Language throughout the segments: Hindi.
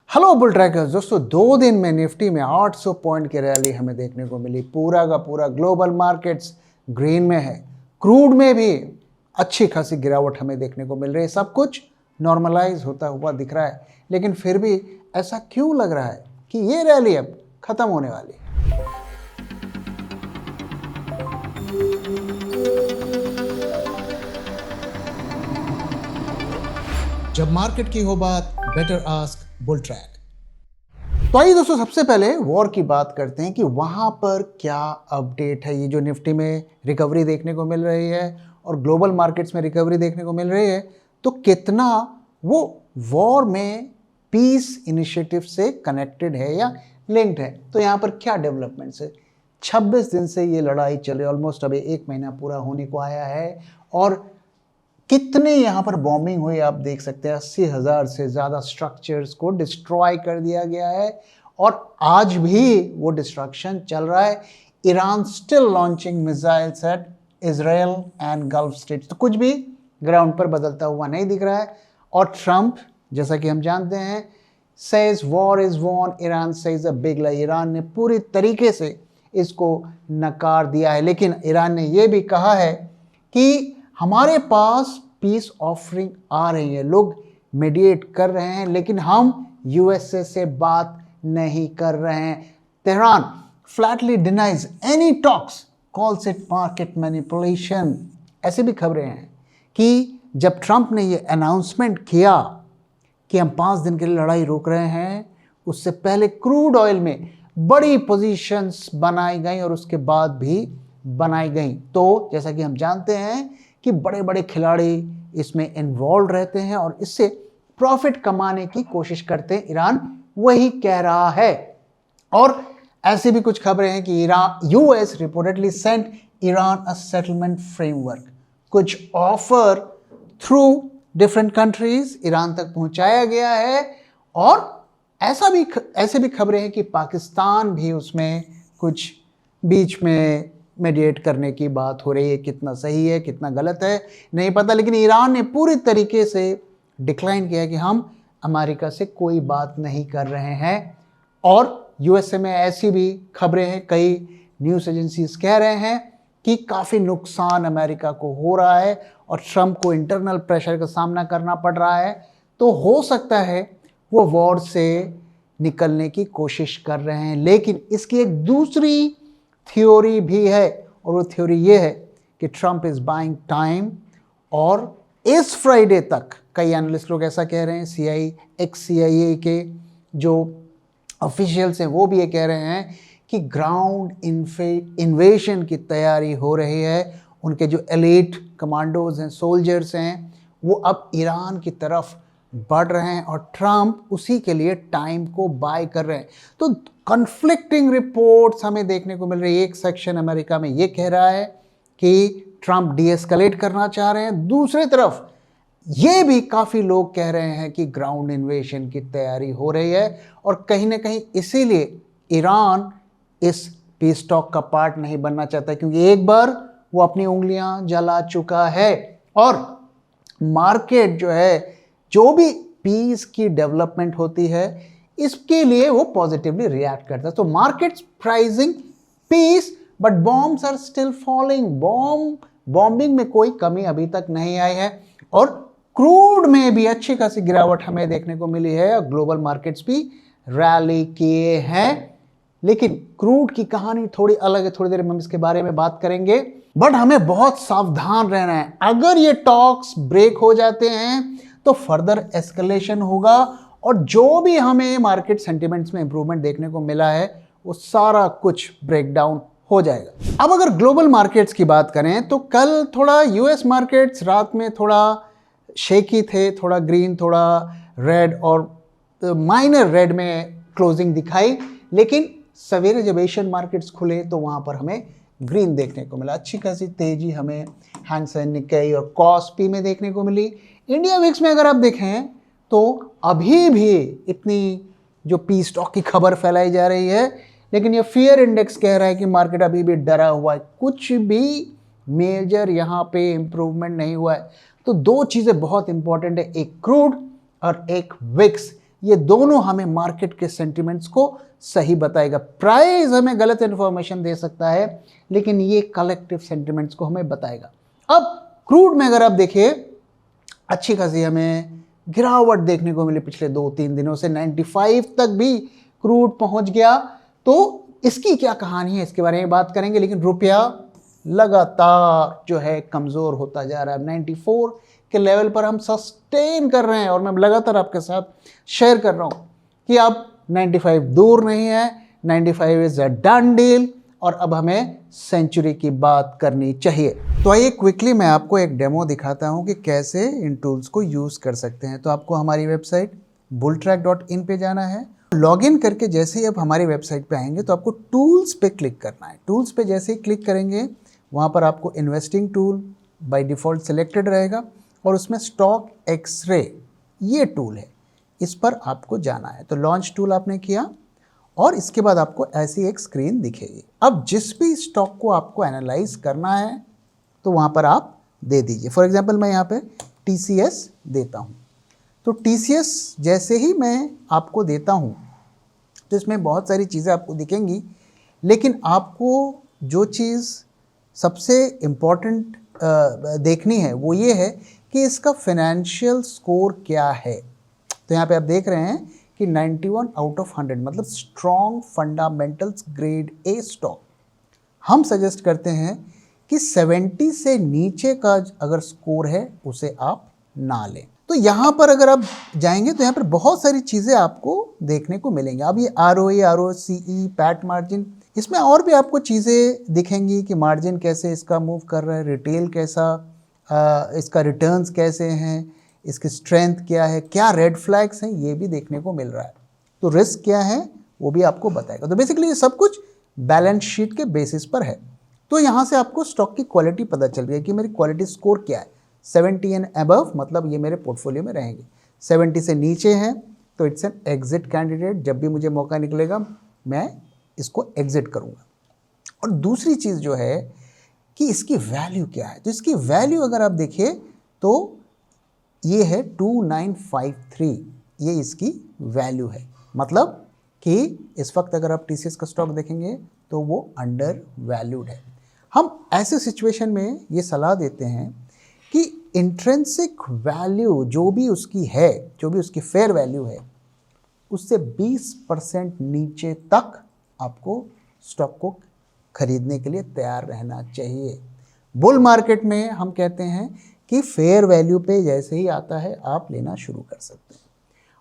हेलो बुल ट्रैकर्स दोस्तों, 2 दिन में निफ्टी में 800 पॉइंट की रैली हमें देखने को मिली। पूरा का पूरा ग्लोबल मार्केट्स ग्रीन में है। क्रूड में भी अच्छी खासी गिरावट हमें देखने को मिल रही है। सब कुछ नॉर्मलाइज होता हुआ दिख रहा है, लेकिन फिर भी ऐसा क्यों लग रहा है कि ये रैली अब खत्म होने वाली है। जब मार्केट की हो बात, बेटर आस्क बुल ट्रैक। तो आइए दोस्तों, सबसे पहले वॉर की बात करते हैं कि वहां पर क्या अपडेट है। ये जो निफ्टी में रिकवरी देखने को मिल रही है और ग्लोबल मार्केट्स में रिकवरी देखने को मिल रही है, तो कितना वो वॉर में पीस इनिशिएटिव से कनेक्टेड है या लिंक्ड है। तो यहाँ पर क्या डेवलपमेंट्स है। 26 दिन से ये लड़ाई चल रही है, ऑलमोस्ट अभी 1 महीना पूरा होने को आया है और कितने यहाँ पर बॉम्बिंग हुई आप देख सकते हैं। 80,000 से ज़्यादा स्ट्रक्चर्स को डिस्ट्रॉय कर दिया गया है और आज भी वो डिस्ट्रक्शन चल रहा है। Iran still launching missiles at Israel and Gulf states. तो कुछ भी ग्राउंड पर बदलता हुआ नहीं दिख रहा है। और ट्रंप, जैसा कि हम जानते हैं, says war is won, Iran says a big lie. Iran ने पूरी तरीके से इसको नकार दिया है, लेकिन ईरान ने यह भी कहा है कि हमारे पास पीस ऑफरिंग आ रही है, लोग मीडिएट कर रहे हैं, लेकिन हम यूएसए से बात नहीं कर रहे हैं। Tehran Flatley denies any talks, calls it market manipulation. ऐसी भी खबरें हैं कि जब ट्रंप ने ये अनाउंसमेंट किया कि हम 5 दिन के लिए लड़ाई रोक रहे हैं, उससे पहले क्रूड ऑयल में बड़ी पोजीशंस बनाई गई और उसके बाद भी बनाई गई। तो जैसा कि हम जानते हैं कि बड़े बड़े खिलाड़ी इसमें इन्वॉल्व रहते हैं और इससे प्रॉफिट कमाने की कोशिश करते हैं। ईरान वही कह रहा है। और ऐसी भी कुछ खबरें हैं कि US reportedly sent Iran a settlement framework. कुछ offer through different countries Iran तक पहुंचाया गया है और ऐसे भी खबरें हैं कि पाकिस्तान भी उसमें कुछ बीच में मेडिएट करने की बात हो रही है। कितना सही है कितना गलत है नहीं पता, लेकिन ईरान ने पूरी तरीके से डिक्लाइन किया कि हम अमेरिका से कोई बात नहीं कर रहे हैं। और यूएसए में ऐसी भी खबरें हैं, कई न्यूज़ एजेंसीज कह रहे हैं कि काफ़ी नुकसान अमेरिका को हो रहा है और ट्रंप को इंटरनल प्रेशर का सामना करना पड़ रहा है। तो हो सकता है वो वॉर से निकलने की कोशिश कर रहे हैं। लेकिन इसकी एक दूसरी थ्योरी भी है और वो थ्योरी ये है कि ट्रंप इज बाइंग टाइम। और इस फ्राइडे तक कई एनालिस्ट लोग ऐसा कह रहे हैं, CIA के जो ऑफिशियल्स हैं वो भी ये कह रहे हैं कि ग्राउंड इन्वेशन की तैयारी हो रही है। उनके जो एलीट कमांडोज हैं, सोल्जर्स हैं, वो अब ईरान की तरफ बढ़ रहे हैं और ट्रंप उसी के लिए टाइम को बाय कर रहे हैं। तो कन्फ्लिक्टिंग रिपोर्ट्स हमें देखने को मिल रही है। एक सेक्शन अमेरिका में ये कह रहा है कि ट्रंप डीएस्केलेट करना चाह रहे हैं, दूसरी तरफ ये भी काफ़ी लोग कह रहे हैं कि ग्राउंड इन्वेशन की तैयारी हो रही है और कहीं ना कहीं इसीलिए ईरान इस पीस टॉक का पार्ट नहीं बनना चाहता, क्योंकि एक बार वो अपनी उंगलियां जला चुका है। और मार्केट जो है, जो भी पीस की डेवलपमेंट होती है, इसके लिए वो पॉजिटिवली रिएक्ट करता है। तो markets pricing peace, but bombs are still falling. Bombing में कोई कमी अभी तक नहीं आई है और क्रूड में भी अच्छी खासी गिरावट हमें देखने को मिली है और ग्लोबल मार्केट्स भी रैली किए हैं। लेकिन क्रूड की कहानी थोड़ी अलग है, थोड़ी देर में हम इसके बारे में बात करेंगे। बट हमें बहुत सावधान रहना है। अगर ये टॉक्स ब्रेक हो जाते हैं तो फर्दर एस्केलेशन होगा और जो भी हमें मार्केट सेंटिमेंट्स में इंप्रूवमेंट देखने को मिला है वो सारा कुछ ब्रेक डाउन हो जाएगा। अब अगर ग्लोबल मार्केट्स की बात करें तो कल थोड़ा यूएस मार्केट्स रात में थोड़ा शेकी थे, थोड़ा ग्रीन, थोड़ा रेड और माइनर रेड में क्लोजिंग दिखाई। लेकिन सवेरे जब एशियन मार्केट्स खुले तो वहां पर हमें ग्रीन देखने को मिला। अच्छी खासी तेजी हमें हैंग सेंग, निक्केई और कॉस्पी में देखने को मिली। इंडिया विक्स में अगर आप देखें तो अभी भी इतनी जो पीस टॉक की खबर फैलाई जा रही है, लेकिन ये फियर इंडेक्स कह रहा है कि मार्केट अभी भी डरा हुआ है, कुछ भी मेजर यहाँ पे इम्प्रूवमेंट नहीं हुआ है। तो दो चीज़ें बहुत इंपॉर्टेंट है, एक क्रूड और एक विक्स। ये दोनों हमें मार्केट के सेंटिमेंट्स को सही बताएगा। प्राइस हमें गलत इन्फॉर्मेशन दे सकता है, लेकिन ये कलेक्टिव सेंटिमेंट्स को हमें बताएगा। अब क्रूड में अगर आप देखिए, अच्छी खासी हमें गिरावट देखने को मिली पिछले 2-3 दिनों से, 95 तक भी क्रूड पहुंच गया। तो इसकी क्या कहानी है, इसके बारे में बात करेंगे। लेकिन रुपया लगातार जो है कमज़ोर होता जा रहा है। 94 के लेवल पर हम सस्टेन कर रहे हैं, और मैं लगातार आपके साथ शेयर कर रहा हूँ कि अब 95 दूर नहीं है, 95 इज़ अ डन डील, और अब हमें सेंचुरी की बात करनी चाहिए। तो आइए क्विकली मैं आपको एक डेमो दिखाता हूँ कि कैसे इन टूल्स को यूज़ कर सकते हैं। तो आपको हमारी वेबसाइट bulltrack.in पे जाना है। लॉगिन करके जैसे ही आप हमारी वेबसाइट पे आएंगे तो आपको टूल्स पे क्लिक करना है। टूल्स पे जैसे ही क्लिक करेंगे, वहाँ पर आपको investing tool by default selected रहेगा, और उसमें स्टॉक एक्सरे ये टूल है, इस पर आपको जाना है। तो लॉन्च टूल आपने किया, और इसके बाद आपको ऐसी एक स्क्रीन दिखेगी। अब जिस भी स्टॉक को आपको एनालाइज करना है तो वहाँ पर आप दे दीजिए। फॉर एग्जांपल मैं यहाँ पे TCS देता हूँ। तो TCS जैसे ही मैं आपको देता हूँ तो इसमें बहुत सारी चीज़ें आपको दिखेंगी, लेकिन आपको जो चीज़ सबसे इम्पॉर्टेंट देखनी है वो ये है कि इसका फाइनेंशियल स्कोर क्या है। तो यहाँ पे आप देख रहे हैं कि 91 आउट ऑफ 100, मतलब strong fundamentals grade A stock. हम सजेस्ट करते हैं कि 70 से नीचे का अगर स्कोर है उसे आप ना लें। तो यहाँ पर अगर आप जाएंगे तो यहाँ पर बहुत सारी चीज़ें आपको देखने को मिलेंगी। अब ये ROE, ROCE, पैट मार्जिन, इसमें और भी आपको चीज़ें दिखेंगी कि मार्जिन कैसे इसका मूव कर रहा है, रिटेल कैसा, इसका रिटर्न्स कैसे हैं, इसकी स्ट्रेंथ क्या है, क्या रेड फ्लैग्स हैं, ये भी देखने को मिल रहा है। तो रिस्क क्या है वो भी आपको बताएगा। तो बेसिकली ये सब कुछ बैलेंस शीट के बेसिस पर है। तो यहाँ से आपको स्टॉक की क्वालिटी पता चल रही है कि मेरी क्वालिटी स्कोर क्या है। 70 एंड अबव मतलब ये मेरे पोर्टफोलियो में रहेंगे। 70 से नीचे हैं तो इट्स एन एग्जिट कैंडिडेट। जब भी मुझे मौका निकलेगा मैं इसको एग्जिट करूँगा। और दूसरी चीज़ जो है कि इसकी वैल्यू क्या है। तो इसकी वैल्यू अगर आप देखिए तो ये है 2953, ये इसकी वैल्यू है। मतलब कि इस वक्त अगर आप TCS का स्टॉक देखेंगे तो वो अंडर वैल्यूड है। हम ऐसे सिचुएशन में ये सलाह देते हैं कि इंट्रिंसिक वैल्यू जो भी उसकी है, जो भी उसकी फेयर वैल्यू है, उससे 20% नीचे तक आपको स्टॉक को खरीदने के लिए तैयार रहना चाहिए। बुल मार्केट में हम कहते हैं कि फेयर वैल्यू पे जैसे ही आता है आप लेना शुरू कर सकते हैं,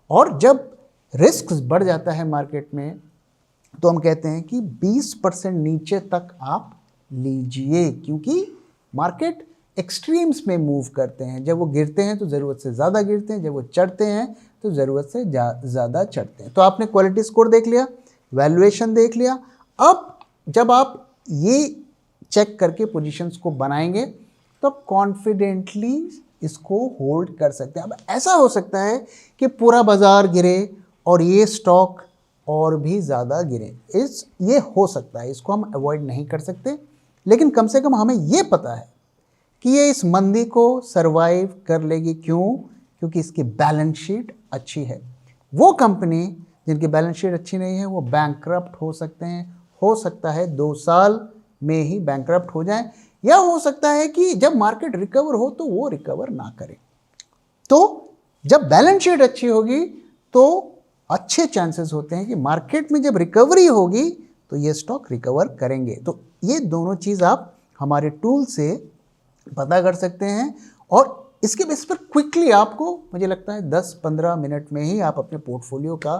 और जब रिस्क बढ़ जाता है मार्केट में तो हम कहते हैं कि 20% नीचे तक आप लीजिए, क्योंकि मार्केट एक्सट्रीम्स में मूव करते हैं। जब वो गिरते हैं तो ज़रूरत से ज़्यादा गिरते हैं, जब वो चढ़ते हैं तो ज़रूरत से ज़्यादा चढ़ते हैं। तो आपने क्वालिटी स्कोर देख लिया, वैल्यूएशन देख लिया। अब जब आप ये चेक करके पोजीशंस को बनाएंगे तो आप कॉन्फिडेंटली इसको होल्ड कर सकते हैं। अब ऐसा हो सकता है कि पूरा बाज़ार गिरे और ये स्टॉक और भी ज़्यादा गिरे, ये हो सकता है, इसको हम अवॉइड नहीं कर सकते, लेकिन कम से कम हमें ये पता है कि ये इस मंदी को सरवाइव कर लेगी। क्यों? क्योंकि इसकी बैलेंस शीट अच्छी है। वो कंपनी जिनकी बैलेंस शीट अच्छी नहीं है वो बैंकरप्ट हो सकते हैं। हो सकता है 2 साल में ही बैंकरप्ट हो जाए, या हो सकता है कि जब मार्केट रिकवर हो तो वो रिकवर ना करे। तो जब बैलेंस शीट अच्छी होगी तो अच्छे चांसेस होते हैं कि मार्केट में जब रिकवरी होगी तो ये स्टॉक रिकवर करेंगे। तो ये दोनों चीज़ आप हमारे टूल से पता कर सकते हैं, और इसके बेस पर क्विकली आपको मुझे लगता है 10-15 मिनट में ही आप अपने पोर्टफोलियो का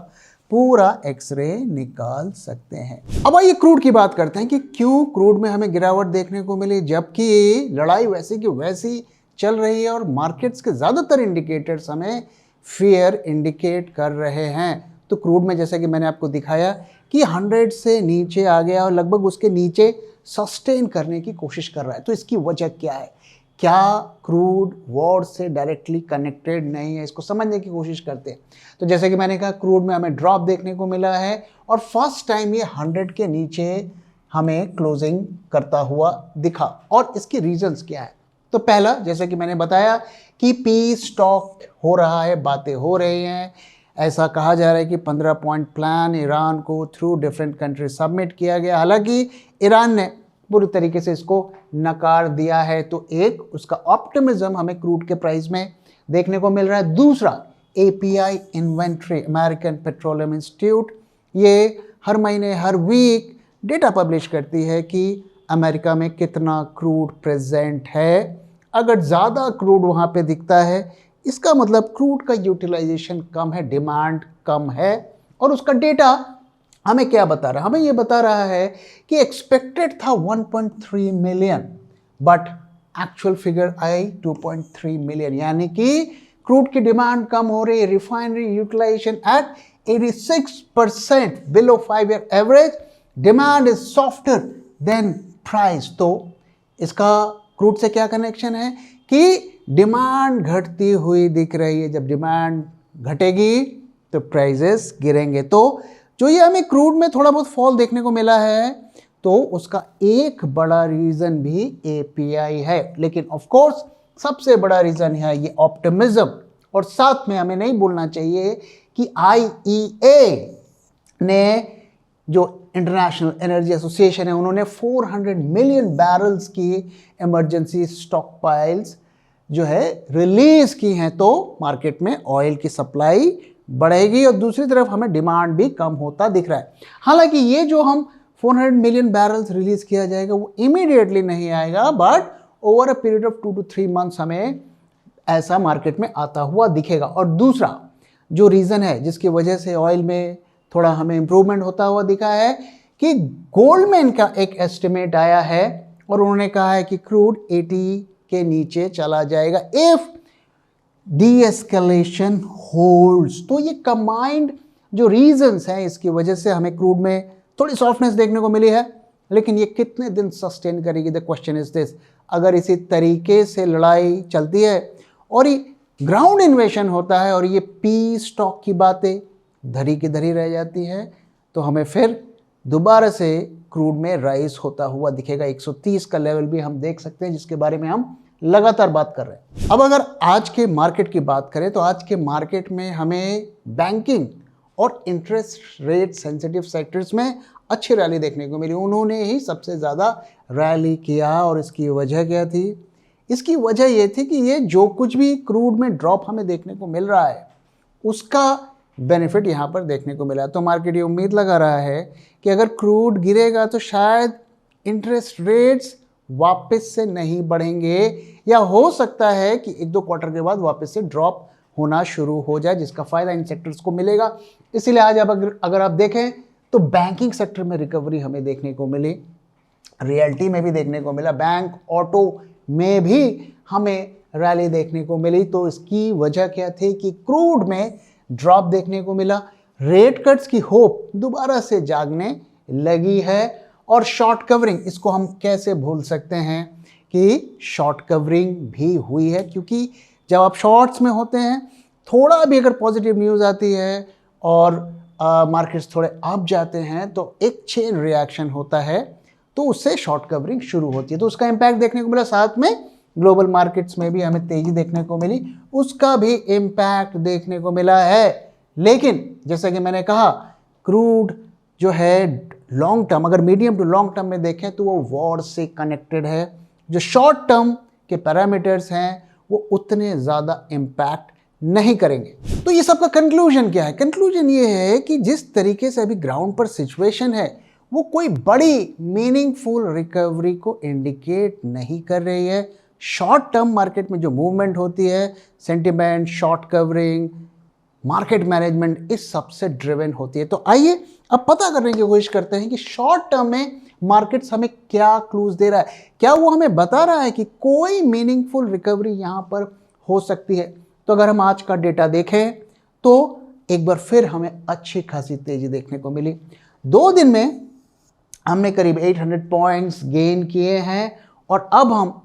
पूरा एक्सरे निकाल सकते हैं। अब आइए क्रूड की बात करते हैं कि क्यों क्रूड में हमें गिरावट देखने को मिली, जबकि लड़ाई वैसी की वैसी चल रही है और मार्केट्स के ज़्यादातर इंडिकेटर्स हमें फियर इंडिकेट कर रहे हैं। तो क्रूड में जैसे कि मैंने आपको दिखाया कि 100 से नीचे आ गया और लगभग उसके नीचे सस्टेन करने की कोशिश कर रहा है। तो इसकी वजह क्या है? क्या क्रूड वॉर से डायरेक्टली कनेक्टेड नहीं है? इसको समझने की कोशिश करते हैं। तो जैसे कि मैंने कहा, क्रूड में हमें ड्रॉप देखने को मिला है और फर्स्ट टाइम ये 100 के नीचे हमें क्लोजिंग करता हुआ दिखा। और इसकी रीजंस क्या है? तो पहला, जैसे कि मैंने बताया कि पी स्टॉक हो रहा है, बातें हो रही हैं, ऐसा कहा जा रहा है कि 15 पॉइंट प्लान ईरान को थ्रू डिफरेंट कंट्री सबमिट किया गया, हालांकि ईरान ने पूरी तरीके से इसको नकार दिया है। तो एक उसका ऑप्टिमिज्म हमें क्रूड के प्राइस में देखने को मिल रहा है। दूसरा API inventory, American petroleum institute, ये हर महीने हर वीक डेटा पब्लिश करती है कि अमेरिका में कितना क्रूड प्रेजेंट है। अगर ज़्यादा क्रूड वहाँ पे दिखता है, इसका मतलब क्रूड का यूटिलाइजेशन कम है, डिमांड कम है। और उसका डेटा हमें क्या बता रहा है? हमें ये बता रहा है कि एक्सपेक्टेड था 1.3 मिलियन, बट एक्चुअल फिगर आई 2.3 मिलियन, यानी कि क्रूड की डिमांड कम हो रही है। Refinery utilization at 86% below 5 year average, demand is softer than price. तो इसका क्रूड से क्या कनेक्शन है कि डिमांड घटती हुई दिख रही है। जब डिमांड घटेगी तो प्राइसेस गिरेंगे। तो जो ये हमें क्रूड में थोड़ा बहुत फॉल देखने को मिला है, तो उसका एक बड़ा रीजन भी एपीआई है। लेकिन ऑफ कोर्स सबसे बड़ा रीजन है ये ऑप्टिमिज्म। और साथ में हमें नहीं भूलना चाहिए कि आईईए ने, जो इंटरनेशनल एनर्जी एसोसिएशन है, उन्होंने 400 मिलियन बैरल्स की इमरजेंसी स्टॉक पाइल्स जो है रिलीज की हैं। तो मार्केट में ऑयल की सप्लाई बढ़ेगी और दूसरी तरफ हमें डिमांड भी कम होता दिख रहा है। हालांकि ये जो हम 400 मिलियन बैरल्स रिलीज किया जाएगा वो इमीडिएटली नहीं आएगा, but over a period of 2 to 3 months हमें ऐसा मार्केट में आता हुआ दिखेगा। और दूसरा जो रीज़न है जिसकी वजह से ऑयल में थोड़ा हमें इंप्रूवमेंट होता हुआ दिखा है कि गोल्डमैन का एक एस्टिमेट आया है और उन्होंने कहा है कि क्रूड 80 के नीचे चला जाएगा इफ डी-एस्केलेशन होल्ड्स। तो ये कंबाइंड जो रीजंस हैं इसकी वजह से हमें क्रूड में थोड़ी सॉफ्टनेस देखने को मिली है। लेकिन ये कितने दिन सस्टेन करेगी, द क्वेश्चन इज दिस। अगर इसी तरीके से लड़ाई चलती है और ये ग्राउंड इन्वेशन होता है और ये पी स्टॉक की बातें धरी की धरी रह जाती है, तो हमें फिर दोबारा से क्रूड में राइज होता हुआ दिखेगा। 130 का लेवल भी हम देख सकते हैं, जिसके बारे में हम लगातार बात कर रहे हैं। अब अगर आज के मार्केट की बात करें तो आज के मार्केट में हमें बैंकिंग और इंटरेस्ट रेट सेंसिटिव सेक्टर्स में अच्छी रैली देखने को मिली। उन्होंने ही सबसे ज़्यादा रैली किया और इसकी वजह क्या थी? इसकी वजह ये थी कि ये जो कुछ भी क्रूड में ड्रॉप हमें देखने को मिल रहा है उसका बेनिफिट यहाँ पर देखने को मिला। तो मार्केट ये उम्मीद लगा रहा है कि अगर क्रूड गिरेगा तो शायद इंटरेस्ट रेट्स वापस से नहीं बढ़ेंगे, या हो सकता है कि 1-2 क्वार्टर के बाद वापस से ड्रॉप होना शुरू हो जाए, जिसका फ़ायदा इन सेक्टर्स को मिलेगा। इसीलिए आज अगर आप देखें तो बैंकिंग सेक्टर में रिकवरी हमें देखने को मिली, रियल्टी में भी देखने को मिला, बैंक ऑटो में भी हमें रैली देखने को मिली। तो इसकी वजह क्या थी कि क्रूड में ड्रॉप देखने को मिला। रेट कट्स की होप दोबारा से जागने लगी है। और शॉर्ट कवरिंग, इसको हम कैसे भूल सकते हैं कि शॉर्ट कवरिंग भी हुई है, क्योंकि जब आप शॉर्ट्स में होते हैं, थोड़ा भी अगर पॉजिटिव न्यूज़ आती है और मार्केट्स थोड़े अप जाते हैं तो एक चेन रिएक्शन होता है, तो उससे शॉर्ट कवरिंग शुरू होती है। तो उसका इम्पैक्ट देखने को मिला। साथ में ग्लोबल मार्केट्स में भी हमें तेज़ी देखने को मिली, उसका भी इम्पैक्ट देखने को मिला है। लेकिन जैसा कि मैंने कहा, क्रूड जो है लॉन्ग टर्म, अगर मीडियम टू लॉन्ग टर्म में देखें तो वो वॉर से कनेक्टेड है। जो शॉर्ट टर्म के पैरामीटर्स हैं वो उतने ज़्यादा इम्पैक्ट नहीं करेंगे। तो ये सबका कंक्लूजन क्या है? कंक्लूजन ये है कि जिस तरीके से अभी ग्राउंड पर सिचुएशन है वो कोई बड़ी मीनिंगफुल रिकवरी को इंडिकेट नहीं कर रही है। शॉर्ट टर्म मार्केट में जो मूवमेंट होती है, sentiment, short covering, market management, इस सबसे ड्रिवन होती है। तो आइए अब पता करने की कोशिश करते हैं कि शॉर्ट टर्म में मार्केट्स हमें क्या क्लूज दे रहा है। क्या वो हमें बता रहा है कि कोई मीनिंगफुल रिकवरी यहाँ पर हो सकती है? तो अगर हम आज का डेटा देखें तो एक बार फिर हमें अच्छी खासी तेजी देखने को मिली। 2 दिन में हमने करीब 800 पॉइंट्स गेन किए हैं और अब हम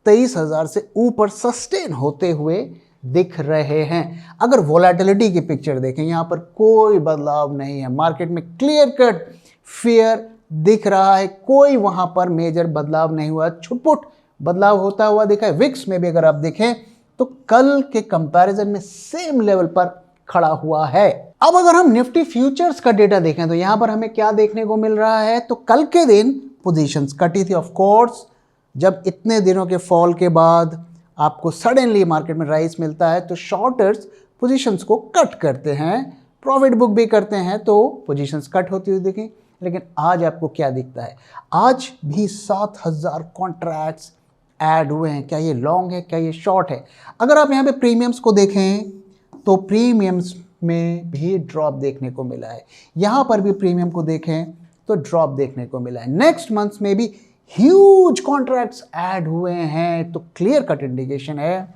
23,000 से ऊपर सस्टेन होते हुए दिख रहे हैं। अगर वोलेटिलिटी की पिक्चर देखें, यहाँ पर कोई बदलाव नहीं है। मार्केट में क्लियर कट फियर दिख रहा है, कोई वहाँ पर मेजर बदलाव नहीं हुआ, छुटपुट बदलाव होता हुआ दिखा है। विक्स में भी अगर आप देखें तो कल के कंपैरिजन में सेम लेवल पर खड़ा हुआ है। अब अगर हम निफ्टी फ्यूचर्स का डेटा देखें तो यहां पर हमें क्या देखने को मिल रहा है, तो कल के दिन पोजीशंस कटी थी। ऑफ कोर्स जब इतने दिनों के फॉल के बाद आपको सडनली मार्केट में राइज मिलता है तो शॉर्टर्स पोजीशंस को कट करते हैं, प्रॉफिट बुक भी करते हैं, तो पोजीशंस कट होती हुई दिखी। लेकिन आज आपको क्या दिखता है, आज भी 7000 कॉन्ट्रैक्ट्स ऐड हुए हैं। क्या ये लॉन्ग है, क्या ये शॉर्ट है? अगर आप यहाँ पे प्रीमियम्स को देखें तो प्रीमियम्स में भी ड्रॉप देखने को मिला है। यहाँ पर भी प्रीमियम को देखें तो ड्रॉप देखने को मिला है। नेक्स्ट मंथ्स में भी ह्यूज कॉन्ट्रैक्ट्स ऐड हुए हैं, तो क्लियर कट इंडिकेशन है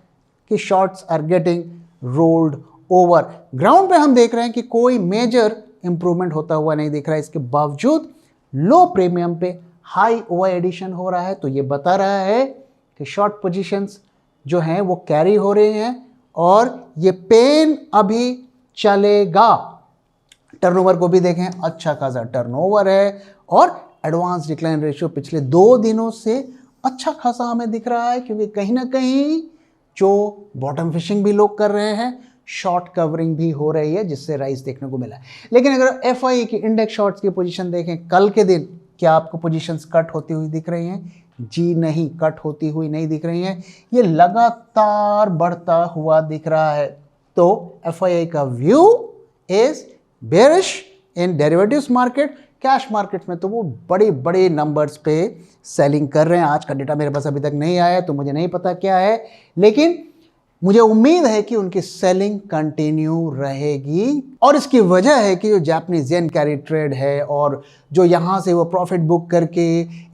कि shorts are getting rolled over. Ground पे हम देख रहे हैं कि कोई मेजर इंप्रूवमेंट होता हुआ नहीं दिख रहा है। इसके बावजूद लो प्रीमियम पे हाई ओआई एडिशन हो रहा है, तो ये बता रहा है कि शॉर्ट पोजीशंस जो हैं वो कैरी हो रहे हैं और ये पेन अभी चलेगा। टर्नओवर को भी देखें, अच्छा खासा टर्नओवर है और एडवांस डिक्लाइन रेशियो पिछले 2 दिनों से अच्छा खासा हमें दिख रहा है, क्योंकि कहीं ना कहीं जो बॉटम फिशिंग भी लोग कर रहे हैं, शॉर्ट कवरिंग भी हो रही है, जिससे राइज देखने को मिला है। लेकिन अगर एफआई की इंडेक्स शॉर्ट्स की पोजीशन देखें कल के दिन, क्या आपको पोजीशंस कट होती हुई दिख रही हैं? जी नहीं, कट होती हुई नहीं दिख रही हैं। ये लगातार बढ़ता हुआ दिख रहा है। तो एफआई का view is bearish in derivatives market. Cash markets में तो वो बड़े बड़े नंबर्स पे सेलिंग कर रहे हैं। आज का डेटा मेरे पास अभी तक नहीं आया तो मुझे नहीं पता क्या है, लेकिन मुझे उम्मीद है कि उनकी सेलिंग कंटिन्यू रहेगी। और इसकी वजह है कि जो जापानीज येन कैरी ट्रेड है और जो यहाँ से वो प्रॉफिट बुक करके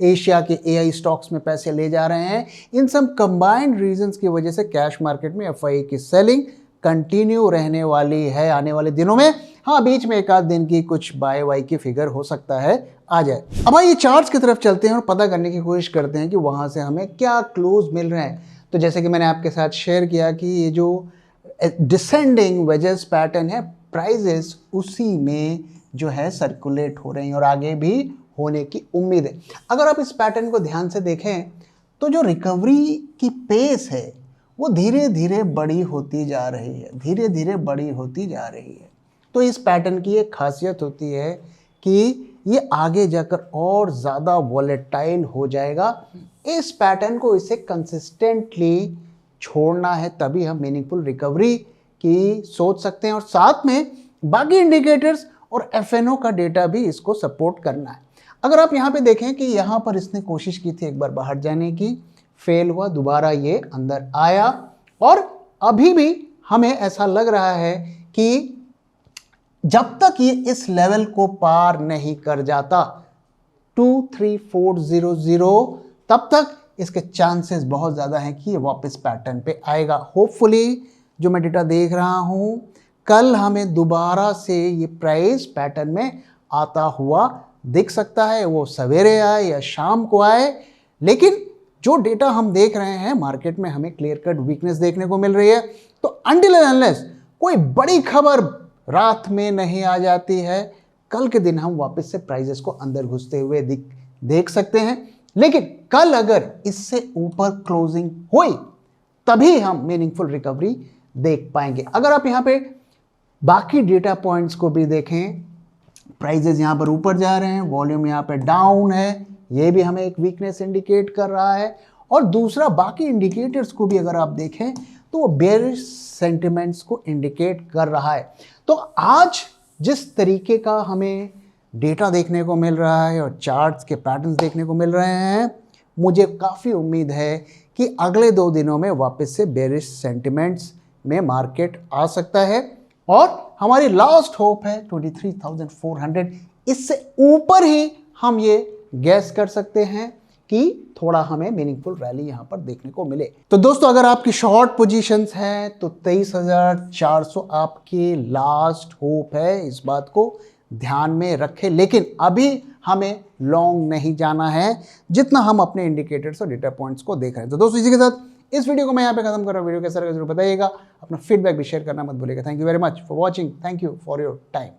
एशिया के एआई स्टॉक्स में पैसे ले जा रहे हैं, इन सब कंबाइंड रीजंस की वजह से कैश मार्केट में एफआई की सेलिंग कंटिन्यू रहने वाली है आने वाले दिनों में। हाँ, बीच में एक आध दिन की कुछ बाय वाई की फिगर हो सकता है आ जाए। अब आइए चार्ट्स की तरफ चलते हैं और पता करने की कोशिश करते हैं कि वहाँ से हमें क्या क्लोज मिल रहे हैं। तो जैसे कि मैंने आपके साथ शेयर किया कि ये जो डिसेंडिंग वेजेस पैटर्न है, प्राइजेस उसी में जो है सर्कुलेट हो रही हैं और आगे भी होने की उम्मीद है। अगर आप इस पैटर्न को ध्यान से देखें तो जो रिकवरी की पेस है वो धीरे धीरे बड़ी होती जा रही है, धीरे धीरे बड़ी होती जा रही है। तो इस पैटर्न की एक खासियत होती है कि ये आगे जाकर और ज़्यादा वॉलेटाइल हो जाएगा। इस पैटर्न को इसे कंसिस्टेंटली छोड़ना है, तभी हम मीनिंगफुल रिकवरी की सोच सकते हैं। और साथ में बाकी इंडिकेटर्स और एफएनओ का डेटा भी इसको सपोर्ट करना है। अगर आप यहाँ पे देखें कि यहाँ पर इसने कोशिश की थी एक बार बाहर जाने की, फेल हुआ, दोबारा ये अंदर आया और अभी भी हमें ऐसा लग रहा है कि जब तक ये इस लेवल को पार नहीं कर जाता 23400, तब तक इसके चांसेस बहुत ज़्यादा हैं कि ये वापस पैटर्न पे आएगा। होपफुली जो मैं डेटा देख रहा हूँ, कल हमें दोबारा से ये प्राइस पैटर्न में आता हुआ दिख सकता है। वो सवेरे आए या शाम को आए, लेकिन जो डेटा हम देख रहे हैं मार्केट में हमें क्लियर कट वीकनेस देखने को मिल रही है। तो अनटिल एंड अनलेस कोई बड़ी खबर रात में नहीं आ जाती है, कल के दिन हम वापस से प्राइजेस को अंदर घुसते हुए देख सकते हैं। लेकिन कल अगर इससे ऊपर क्लोजिंग हुई तभी हम मीनिंगफुल रिकवरी देख पाएंगे। अगर आप यहाँ पे बाकी डेटा पॉइंट्स को भी देखें, प्राइजेस यहाँ पर ऊपर जा रहे हैं, वॉल्यूम यहाँ पे डाउन है, ये भी हमें एक वीकनेस इंडिकेट कर रहा है। और दूसरा, बाकी इंडिकेटर्स को भी अगर आप देखें तो वो बेयरिश सेंटिमेंट्स को इंडिकेट कर रहा है। तो आज जिस तरीके का हमें डेटा देखने को मिल रहा है और चार्ट्स के पैटर्न्स देखने को मिल रहे हैं, मुझे काफ़ी उम्मीद है कि अगले 2 दिनों में वापस से बेयरिश सेंटिमेंट्स में मार्केट आ सकता है। और हमारी लास्ट होप है 23,400, इससे ऊपर ही हम ये गैस कर सकते हैं कि थोड़ा हमें मीनिंगफुल रैली यहां पर देखने को मिले। तो दोस्तों, अगर आपकी शॉर्ट पोजीशंस हैं तो 23,400 आपकी लास्ट होप है, इस बात को ध्यान में रखें। लेकिन अभी हमें लॉन्ग नहीं जाना है, जितना हम अपने इंडिकेटर्स और डेटा पॉइंट्स को देख रहे हैं। तो दोस्तों, इसी के साथ इस वीडियो को मैं यहाँ पे खत्म कर रहा हूँ। वीडियो कैसा लगा जरूर बताइएगा, अपना फीडबैक भी शेयर करना मत भूलिएगा। Thank you very much for watching, thank you for your time.